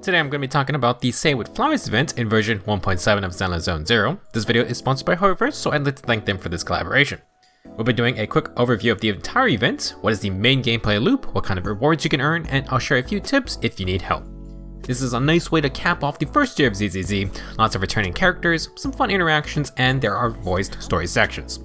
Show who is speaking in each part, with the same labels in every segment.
Speaker 1: Today I'm going to be talking about the Say With Flowers event in version 1.7 of Zenless Zone Zero. This video is sponsored by Hoyocreators, so I'd like to thank them for this collaboration. We'll be doing a quick overview of the entire event, what is the main gameplay loop, what kind of rewards you can earn, and I'll share a few tips if you need help. This is a nice way to cap off the first year of ZZZ, lots of returning characters, some fun interactions, and there are voiced story sections.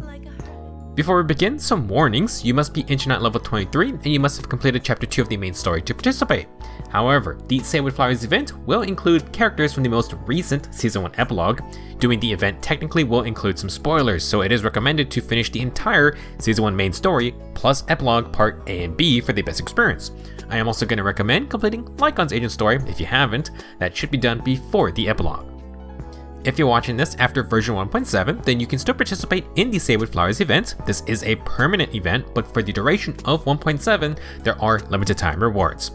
Speaker 1: Before we begin, some warnings. You must be internet level 23 and you must have completed chapter 2 of the main story to participate. However, the Say With Flowers event will include characters from the most recent Season 1 epilogue. Doing the event technically will include some spoilers, so it is recommended to finish the entire Season 1 main story plus epilogue part A and B for the best experience. I am also going to recommend completing Lycon's agent story if you haven't. That should be done before the epilogue. If you're watching this after version 1.7, then you can still participate in the Say With Flowers event. This is a permanent event, but for the duration of 1.7, there are limited time rewards.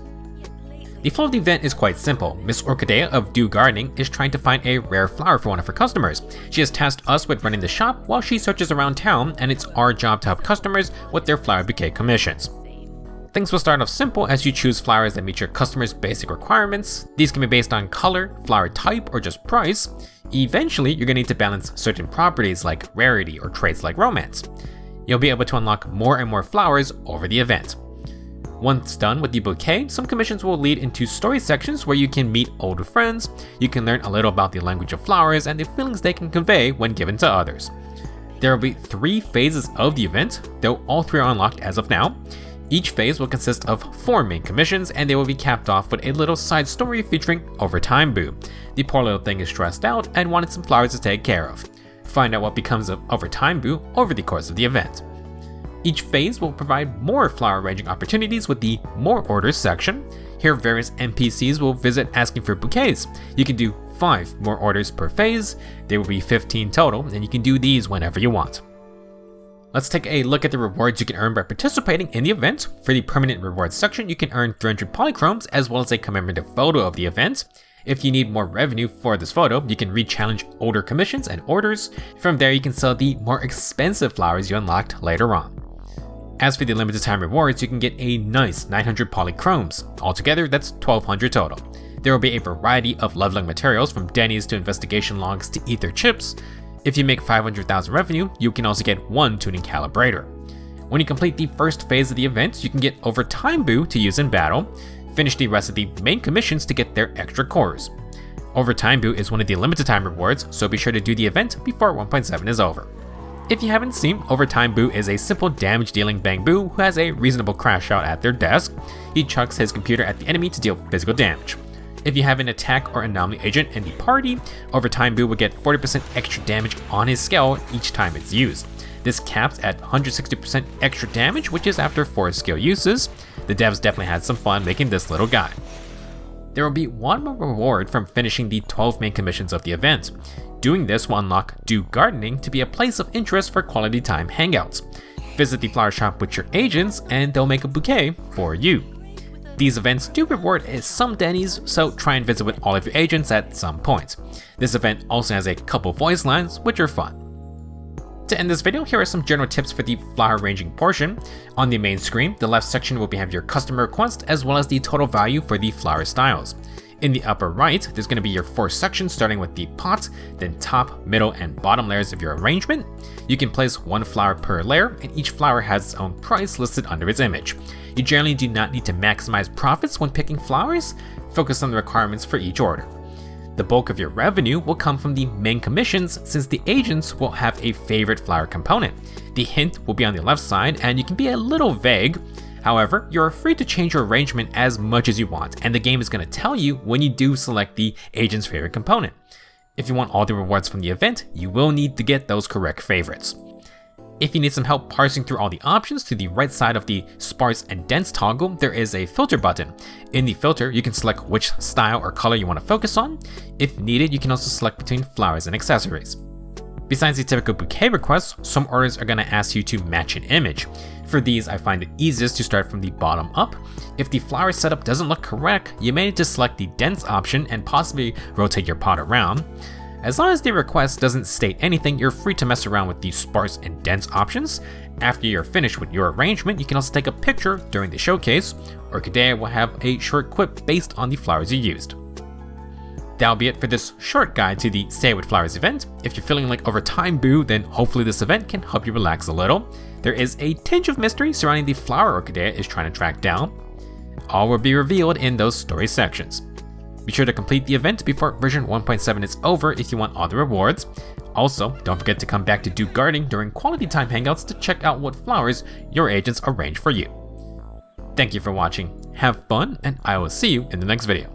Speaker 1: The flow of the event is quite simple. Miss Orchidea of Do Gardening is trying to find a rare flower for one of her customers. She has tasked us with running the shop while she searches around town, and it's our job to help customers with their flower bouquet commissions. Things will start off simple as you choose flowers that meet your customer's basic requirements. These can be based on color, flower type, or just price. Eventually, you're going to need to balance certain properties like rarity or traits like romance. You'll be able to unlock more and more flowers over the event. Once done with the bouquet, some commissions will lead into story sections where you can meet older friends, you can learn a little about the language of flowers and the feelings they can convey when given to others. There will be 3 phases of the event, though all 3 are unlocked as of now. Each phase will consist of 4 main commissions, and they will be capped off with a little side story featuring Overtime Boo. The poor little thing is stressed out and wanted some flowers to take care of. Find out what becomes of Overtime Boo over the course of the event. Each phase will provide more flower arranging opportunities with the More Orders section. Here various NPCs will visit asking for bouquets. You can do 5 more orders per phase. There will be 15 total, and you can do these whenever you want. Let's take a look at the rewards you can earn by participating in the event. For the permanent rewards section, you can earn 300 polychromes as well as a commemorative photo of the event. If you need more revenue for this photo, you can re-challenge older commissions and orders. From there, you can sell the more expensive flowers you unlocked later on. As for the limited time rewards, you can get a nice 900 polychromes. Altogether, that's 1200 total. There will be a variety of leveling materials from Denny's to investigation logs to ether chips. If you make 500,000 revenue, you can also get 1 tuning calibrator. When you complete the first phase of the event, you can get Overtime Boo to use in battle. Finish the rest of the main commissions to get their extra cores. Overtime Boo is one of the limited time rewards, so be sure to do the event before 1.7 is over. If you haven't seen, Overtime Boo is a simple damage dealing Bang Boo who has a reasonable crash out at their desk. He chucks his computer at the enemy to deal physical damage. If you have an attack or anomaly agent in the party, Overtime Boo will get 40% extra damage on his skill each time it's used. This caps at 160% extra damage, which is after 4 skill uses. The devs definitely had some fun making this little guy. There will be 1 more reward from finishing the 12 main commissions of the event. Doing this will unlock Do Gardening to be a place of interest for quality time hangouts. Visit the flower shop with your agents and they'll make a bouquet for you. These events do reward some Denny's, so try and visit with all of your agents at some point. This event also has a couple voice lines, which are fun. To end this video, here are some general tips for the flower arranging portion. On the main screen, the left section will have your customer request as well as the total value for the flower styles. In the upper right, there's going to be your 4 sections starting with the pot, then top, middle, and bottom layers of your arrangement. You can place 1 flower per layer, and each flower has its own price listed under its image. You generally do not need to maximize profits when picking flowers. Focus on the requirements for each order. The bulk of your revenue will come from the main commissions since the agents will have a favorite flower component. The hint will be on the left side and you can be a little vague. However, you're free to change your arrangement as much as you want, and the game is going to tell you when you do select the agent's favorite component. If you want all the rewards from the event, you will need to get those correct favorites. If you need some help parsing through all the options, to the right side of the sparse and dense toggle, there is a filter button. In the filter, you can select which style or color you want to focus on. If needed, you can also select between flowers and accessories. Besides the typical bouquet requests, some orders are going to ask you to match an image. For these, I find it easiest to start from the bottom up. If the flower setup doesn't look correct, you may need to select the dense option and possibly rotate your pot around. As long as the request doesn't state anything, you're free to mess around with the sparse and dense options. After you're finished with your arrangement, you can also take a picture during the showcase. Orchidea will have a short quip based on the flowers you used. That'll be it for this short guide to the Say With Flowers event. If you're feeling like overtime boo, then hopefully this event can help you relax a little. There is a tinge of mystery surrounding the flower Orchidea is trying to track down. All will be revealed in those story sections. Be sure to complete the event before version 1.7 is over if you want all the rewards. Also, don't forget to come back to do gardening during quality time hangouts to check out what flowers your agents arrange for you. Thank you for watching, have fun, and I will see you in the next video.